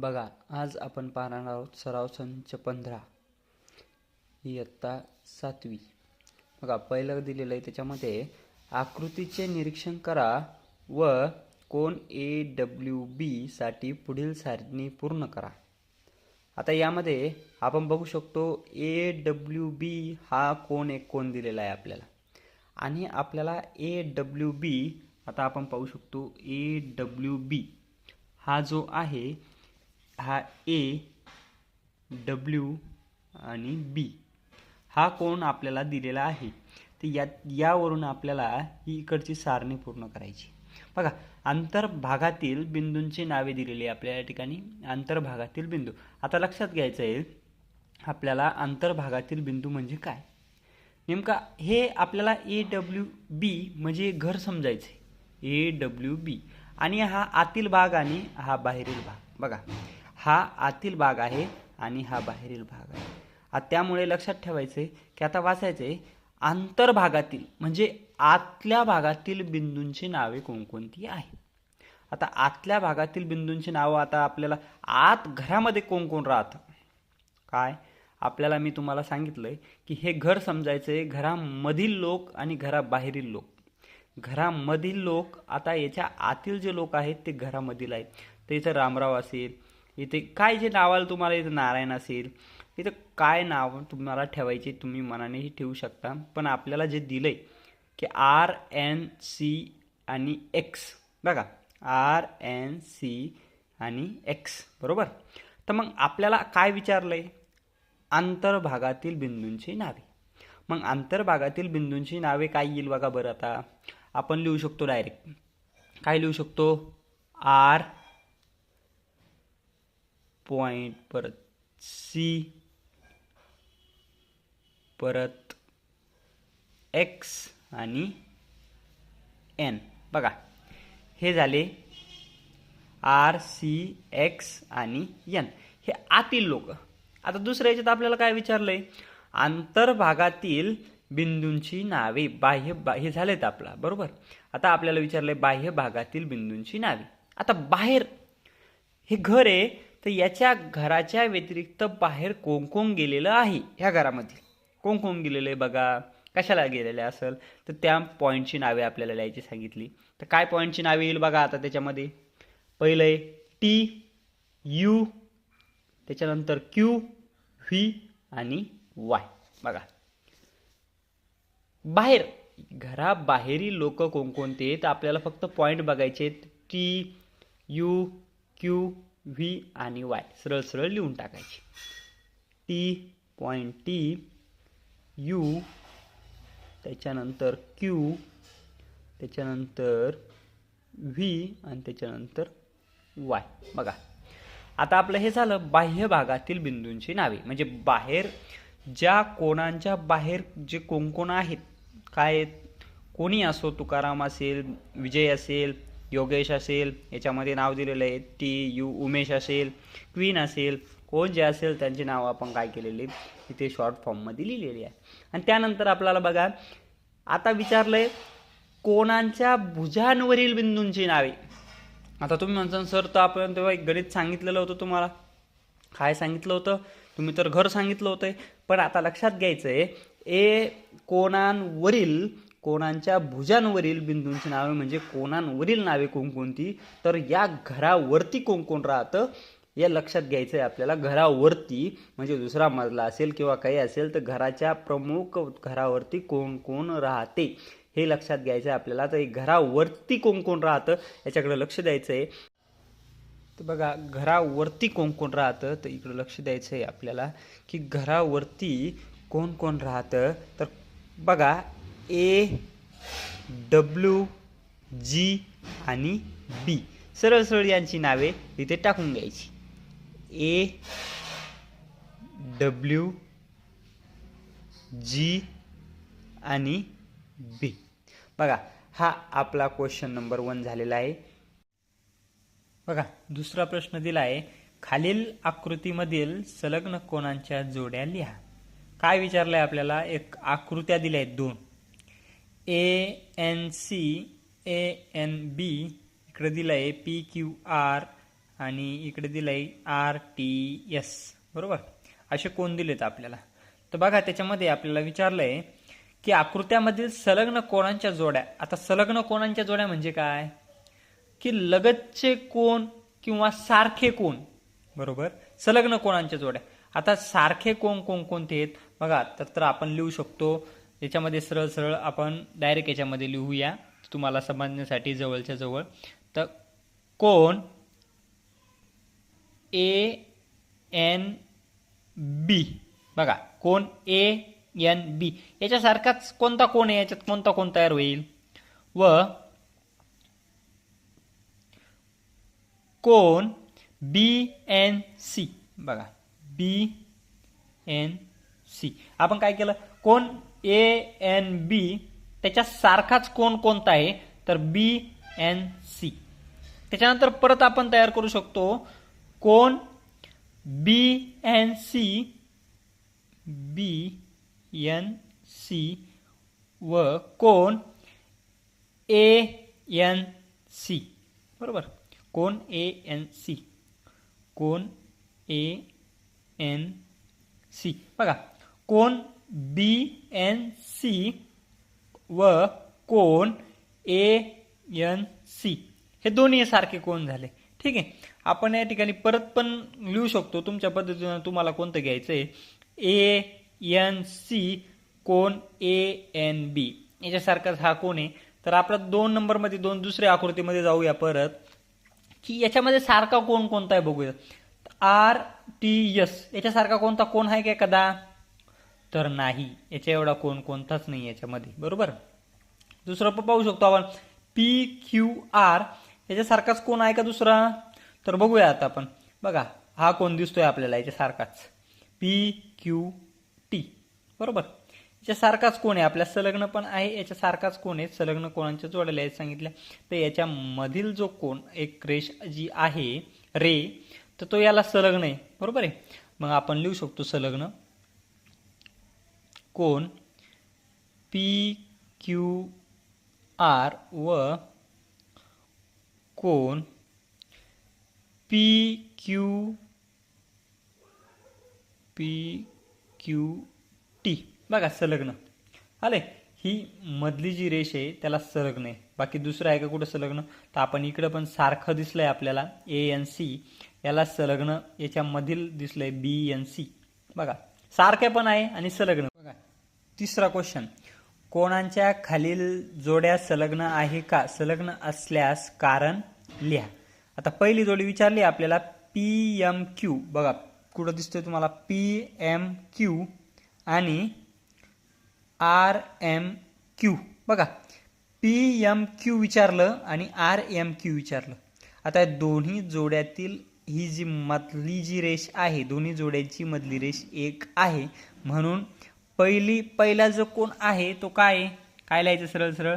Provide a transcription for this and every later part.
बघा, आज आपण पाहणार आहोत सराव संच 15 इयत्ता 7वी. बघा, पहिलं दिलेलं आहे त्याच्यामध्ये आकृतीचे निरीक्षण करा व कोन AWB साठी पुढील सारणी पूर्ण करा. आता यामध्ये आपण बघू शकतो AWB हा एक कोन दिलेला आहे आपल्याला, आणि आपल्याला AWB आता आपण पाहू शकतो AWB हा जो आहे हा AW आणि B हा कोन आपल्याला दिलेला आहे. तर यावरून आपल्याला ही इकडची सारणी पूर्ण करायची. बघा, अंतर्भागातील बिंदूंची नावे दिलेली आहे आपल्या या ठिकाणी. अंतर्भागातील बिंदू, आता लक्षात घ्यायचं आहे आपल्याला अंतर्भागातील बिंदू म्हणजे काय. नेमका हे आपल्याला AWB म्हणजे घर समजायचे. AWB आणि हा आतील भाग आणि हा बाहेरील भाग. बघा, हा आतील भाग आहे आणि हा बाहेरील भाग आहे. त्यामुळे लक्षात ठेवायचे की आता वाचायचे अंतर्भागातील म्हणजे आतल्या भागातील बिंदूंची नावे कोणकोणती आहेत. आता आतल्या भागातील बिंदूंची नावं आता आपल्याला आत घरामध्ये कोण कोण राहतं काय आपल्याला मी तुम्हाला सांगितलंय की हे घर समजायचंय घरामधील लोक आणि घराबाहेरील लोक. घरामधील लोक, आता याच्या आतील जे लोक आहेत ते घरामधील आहेत. तर इथं रामराव असेल, इथे काय जे नावाला तुम्हाला इथं नारायण असेल, इथं काय नाव तुम्हाला ठेवायचे तुम्ही मनानेही ठेवू शकता. पण आपल्याला जे दिलंय की RNC आणि X, बघा RNC आणि X बरोबर. तर मग आपल्याला काय विचारलंय, अंतर्भागातील बिंदूंची नावे. मग अंतर्भागातील बिंदूंची नावे काय येईल बघा बरं. आता आपण लिहू शकतो डायरेक्ट. काय लिहू शकतो, R पॉइंट परत C परत X आणि N. बघा, हे झाले RCX आणि N हे आतील लोक. आता दुसऱ्या याच्यात आपल्याला काय विचारलंय, अंतर्भागातील बिंदूंची नावे. हे झालेत आपला बरोबर. आता आपल्याला विचारलंय बाह्य भागातील बिंदूंची नावे. आता बाहेर हे घर आहे, तर याच्या घराच्या व्यतिरिक्त बाहेर कोण कोण गेलेलं आहे, ह्या घरामध्ये कोण कोण गेलेलं आहे बघा. कशाला गेलेले असेल तर त्या पॉईंटची नावे आपल्याला लिहायची सांगितली. तर काय पॉईंटची नावे येईल बघा. आता त्याच्यामध्ये पहिलं आहे TU, त्याच्यानंतर Q, V आणि Y. बघा, बाहेर घराबाहेरील लोक कोणकोणते, तर आपल्याला फक्त पॉईंट बघायचे. TU, Q, V आणि Y सरळ सरळ लिहून टाकायचे. पॉईंट T, U, त्याच्यानंतर Q, त्याच्यानंतर V आणि त्याच्यानंतर Y. बघा, आता आपलं हे झालं बाह्य भागातील बिंदूंची नावे. म्हणजे बाहेर ज्या कोणांच्या बाहेर जे कोण आहेत, काय कोणी असो, तुकाराम असेल, विजय असेल, योगेश असेल, याच्यामध्ये नाव दिलेलं आहे TU, उमेश असेल, क्वीन असेल, कोण जे असेल त्यांची नाव आपण काय केलेली इथे शॉर्ट फॉर्ममध्ये लिहिलेली आहे. आणि त्यानंतर आपल्याला बघा आता विचारलंय कोणांच्या भुजांवरील बिंदूंची नावे. आता तुम्ही म्हणता सर, तर आपण तेव्हा एक गणित सांगितलेलं होतं तुम्हाला. काय सांगितलं होतं, तुम्ही तर घर सांगितलं होतं. पण आता लक्षात घ्यायचंय कोणांच्या भुजांवरील बिंदूंची नावे म्हणजे कोणांवरील नावे कोणकोणती, तर या घरावरती कोण कोण राहतं हे लक्षात घ्यायचंय आपल्याला. घरावरती म्हणजे दुसरा मजला असेल किंवा काही असेल, तर घराच्या प्रमुख घरावरती कोण कोण राहते हे लक्षात घ्यायचं आहे आपल्याला. तर घरावरती कोण कोण राहतं याच्याकडे लक्ष द्यायचं आहे. तर बघा, घरावरती कोण कोण राहतं, तर इकडे लक्ष द्यायचं आहे आपल्याला की घरावरती कोण कोण राहतं. तर बघा AWG आणि B सरळ सरळ यांची नावे इथे टाकून घ्यायची. AWG आणि B. बघा, हा आपला क्वेश्चन नंबर 1 झालेला आहे. बघा, दुसरा प्रश्न दिला आहे, खालील आकृतीमधील संलग्न कोणांच्या जोड्या लिहा. काय विचारलंय आपल्याला, एक आकृत्या दिल्या आहेत 2, ANC ANB, इकडे दिलंय PQR आणि इकडे दिलंय RTS, बरोबर. असे कोण दिलेत आपल्याला. तर बघा त्याच्यामध्ये आपल्याला विचारलंय की आकृत्यामधील संलग्न कोणांच्या जोड्या. आता संलग्न कोणांच्या जोड्या म्हणजे काय, की लगतचे कोण किंवा सारखे कोण, बरोबर. संलग्न कोणांच्या जोड्या. आता सारखे कोण कोणते आहेत बघा, तर आपण लिहू शकतो याच्यामध्ये सरळ सरळ आपण डायरेक्ट याच्यामध्ये लिहूया तुम्हाला समजण्यासाठी जवळच्या जवळ. तर कोण ANB, बघा कोण ANB याच्यासारखाच कोणता कोण आहे, याच्यात कोणता कोण तयार होईल. व कोण BNC, बघा BNC. आपण काय केलं, कोण ANB त्याच्या सारखाच कोण कोणता आहे, तर BNC. त्याच्यानंतर परत आपण तयार करू शकतो कोण BNC व कोण ANC, बरोबर. कोण ANC, कोण ANC, बघा कोण BNC व कोण ANC हे दोन्ही सारखे कोण झाले. ठीक आहे. आपण या ठिकाणी परत पण लिहू शकतो तुमच्या पद्धतीने, तुम्हाला कोणतं घ्यायचंय. ANC कोण ANB याच्यासारखाच हा कोण आहे. तर आपला 2 नंबरमध्ये दुसऱ्या आकृतीमध्ये जाऊया परत, की याच्यामध्ये सारखा कोण कोणता आहे बघूया. RTS याच्यासारखा कोणता कोण आहे का एखादा, तर नाही. याच्या एवढा कोण कोणताच नाही याच्यामध्ये, बरोबर. दुसरं पाहू शकतो आपण PQR याच्यासारखाच कोण आहे का दुसरा, तर बघूया आता आपण. बघा हा कोण दिसतोय आपल्याला याच्यासारखाच PQT, बरोबर. याच्यासारखाच कोण आहे आपल्या, संलग्न पण आहे, याच्यासारखाच कोण आहे. संलग्न कोणांच्या जोड्या आहेत सांगितल्या. तर याच्यामधील जो कोण एक रेष जी आहे रे, तर तो याला संलग्न आहे, बरोबर आहे. मग आपण लिहू शकतो संलग्न कोण PQR व कोण PQT, बघा संलग्न आले. ही मधली जी रेष आहे त्याला संलग्न आहे, बाकी दुसरं आहे का कुठं संलग्न. तर आपण इकडे पण सारखं दिसलंय आपल्याला ANC याला संलग्न, याच्यामधील दिसलंय BNC, बघा सारखे पण आहे आणि संलग्न. बघा तिसरा क्वेश्चन, कोणांच्या खालील जोड्या संलग्न आहे का, संलग्न असल्यास कारण लिहा. आता पहिली जोडी विचारली आपल्याला PMQ, बघा कुठं दिसतोय तुम्हाला PMQ आणि RMQ, बघा PMQ विचारलं आणि RMQ विचारलं. आता दोन्ही जोड्यातील ही जी मधली जी रेष आहे, दोन्ही जोड्यांची मधली रेष एक आहे, म्हणून पहिला जो कोण आहे तो काय लिहायचं सरळ सरळ,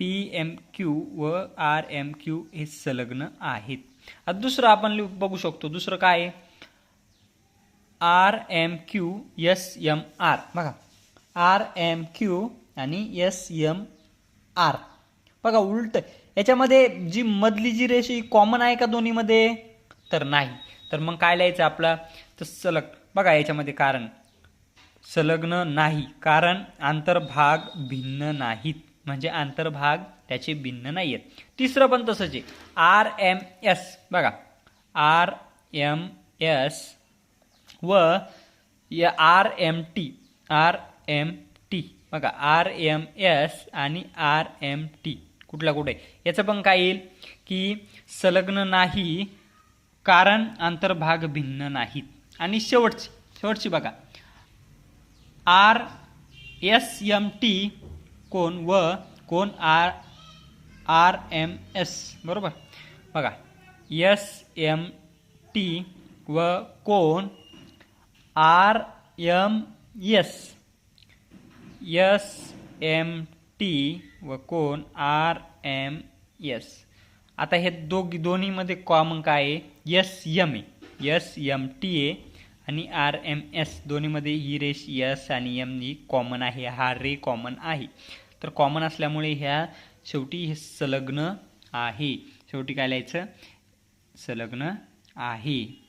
PMQ व RMQ हे संलग्न आहेत. आता दुसरं आपण बघू शकतो, दुसरं काय RMQ SMR, बघा RMQ आणि SMR, बघा उलट. याच्यामध्ये जी मधली जी रेष ही कॉमन आहे का दोन्ही मध्ये, तर नाही. तर मग काय लिहायचं आपला, तर सलग. बघा याच्यामध्ये कारण संलग्न नाही, कारण आंतरभाग भिन्न नाहीत, म्हणजे आंतरभाग त्याचे भिन्न नाहीयेत. तिसरं पण तसंच आहे RMS, बघा RMS व RMT, बघा RMS आणि RMT कुठला कुठे, याचं पण काय येईल की संलग्न नाही, कारण आंतरभाग भिन्न नाहीत. आणि शेवटची बघा RSMT कोण व कोण RMS, बरोबर. बघा SMT व कोण RMS, SMT व कोण RMS. आता हे दोन्ही मध्ये कॉमन काय आहे, SM आहे, SMT आहे आणि RMS दोन्हीमध्ये ही रेष S आणि M ही कॉमन आहे, हा रे कॉमन आहे. तर कॉमन असल्यामुळे ह्या शेवटी हे संलग्न आहे. शेवटी काय लिहायचं, संलग्न आहे